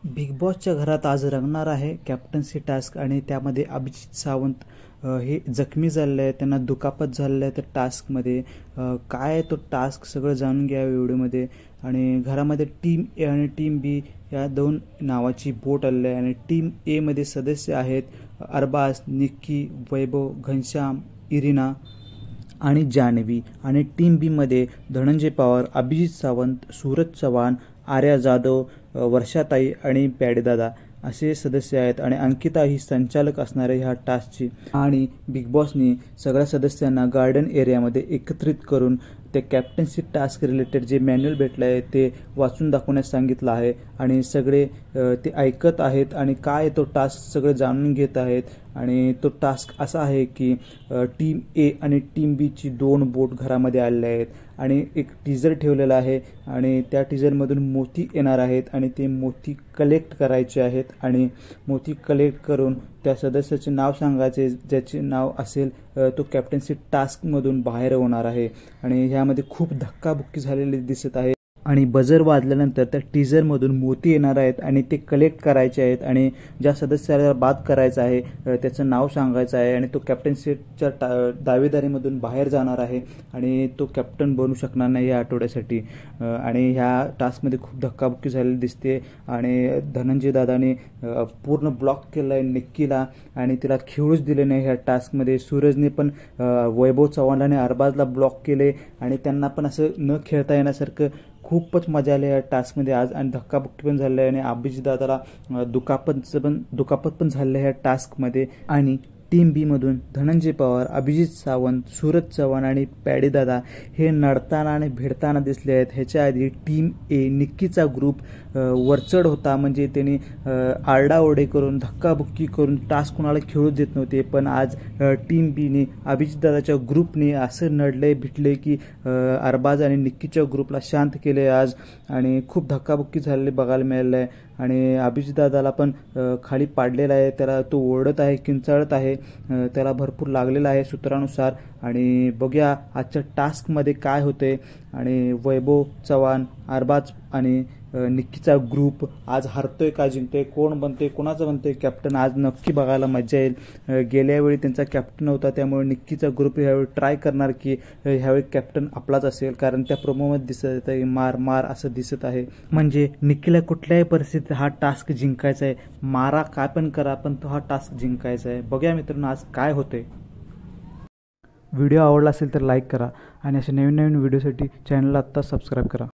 Big बॉसच्या घरात आज रंगणार आहे कॅप्टन्सी टास्क आणि त्यामध्ये अभिजित सावंत हे जखमी झालेले आहेत, त्यांना दुखापत झालेलं आहे. तर टास्कमध्ये काय आहे तो टास्क सगळं जाणून घ्या व्हिडिओमध्ये. आणि घरामध्ये टीम ए आणि टीम बी या दोन नावाची बोट आलेली आहे. आणि टीम एमध्ये सदस्य आहेत अरबाज, निक्की, वैभव, घनश्याम, इरिना आणि जान्हवी. आणि टीम बीमध्ये धनंजय पवार, अभिजित सावंत, सूरज चव्हाण, आर्या जाधव, वर्षाताई आणि पॅडेदादा असे सदस्य आहेत. आणि अंकिता ही संचालक असणार आहे ह्या टास्कची. आणि बिग बॉसनी सगळ्या सदस्यांना गार्डन एरियामध्ये एकत्रित करून ते कॅप्टन्सी टास्क रिलेटेड जे मॅन्युअल भेटलं आहे ते वाचून दाखवण्यास सांगितलं आहे. आणि सगळे ते ऐकत आहेत आणि काय तो टास्क सगळं जाणून घेत आहेत. आणि तो टास्क असा आहे की टीम ए आणि टीम बीची दोन बोट घरामध्ये आलेल्या आहेत. आणि एक टीजर ठेवलेला आहे आणि त्या टीजरमधून मोती येणार आहेत आणि ते मोती कलेक्ट करायचे आहेत. आणि मोती कलेक्ट करून त्या सदस्याचे नाव सांगायचे, ज्याचे नाव असेल तो कॅप्टन्सी टास्कमधून बाहेर होणार आहे. आणि ह्यामध्ये खूप धक्काबुक्की झालेली दिसत आहे. आणि बजर वाजल्यानंतर त्या टीजरमधून मोती येणार आहेत आणि ते कलेक्ट करायचे आहेत. आणि ज्या सदस्याला बाद करायचं आहे त्याचं नाव सांगायचं आहे आणि तो कॅप्टन्सीच्या दावेदारीमधून बाहेर जाणार आहे आणि तो कॅप्टन बनू शकणार नाही या आठवड्यासाठी. आणि ह्या टास्कमध्ये खूप धक्काबुक्की झालेली दिसते. आणि धनंजय दादाने पूर्ण ब्लॉक केलं आहे निक्कीला आणि तिला खेळूच दिले नाही ह्या टास्कमध्ये. सूरजने पण वैभव चव्हाण आणि अरबाजला ब्लॉक केले आणि त्यांना पण असं न खेळता येण्यासारखं खूपच मजा आली या टास्कमध्ये आज. आणि धक्काबुक्की पण झाली आहे आणि अभिजित दादाला दुखापत पण झालेलं आहे ह्या टास्कमध्ये. आणि टीम बीमधून धनंजय पवार, अभिजित सावंत, सूरज चव्हाण आणि पॅडेदादा हे नडताना आणि भिडताना दिसले आहेत. ह्याच्या आधी टीम ए निक्कीचा ग्रुप वरचढ होता, म्हणजे त्यांनी आरडाओरडे करून धक्काबुक्की करून टास्क कोणाला खेळू देत नव्हते. पण आज टीम बीने अभिजितदादाच्या ग्रुपने असं नडले भिटले की अरबाज आणि निक्कीच्या ग्रुपला शांत केले आज. आणि खूप धक्काबुक्की झालेली बघायला मिळालं आहे. आणि अभिजितदादाला पण खाली पाडलेला आहे, त्याला तो ओरडत आहे, किंचाळत आहे, त्याला भरपूर लागलेला आहे सूत्रानुसार. आणि बघूया आजच्या टास्कमध्ये काय होते. आणि वैभव चव्हाण, अरबाज आणि निक्कीचा ग्रुप आज हरतोय का जिंकतोय, कोण बनतोय, कोणाचं बनतोय कॅप्टन, आज नक्की बघायला मजा येईल. गेल्या वेळी त्यांचा कॅप्टन होता, त्यामुळे निक्कीचा ग्रुप ह्यावेळी ट्राय करणार की ह्यावेळी कॅप्टन आपलाच असेल, कारण त्या प्रोमोमध्ये दिसत आहे मार मार असं दिसत आहे. म्हणजे निक्कीला कुठल्याही परिस्थितीत हा टास्क जिंकायचा आहे, मारा काय पण करा पण तो हा टास्क जिंकायचा आहे. बघूया मित्रांनो आज काय होते. व्हिडिओ आवडला असेल तर लाईक करा आणि अशा नवीन नवीन व्हिडिओसाठी चॅनलला आत्ता सबस्क्राईब करा.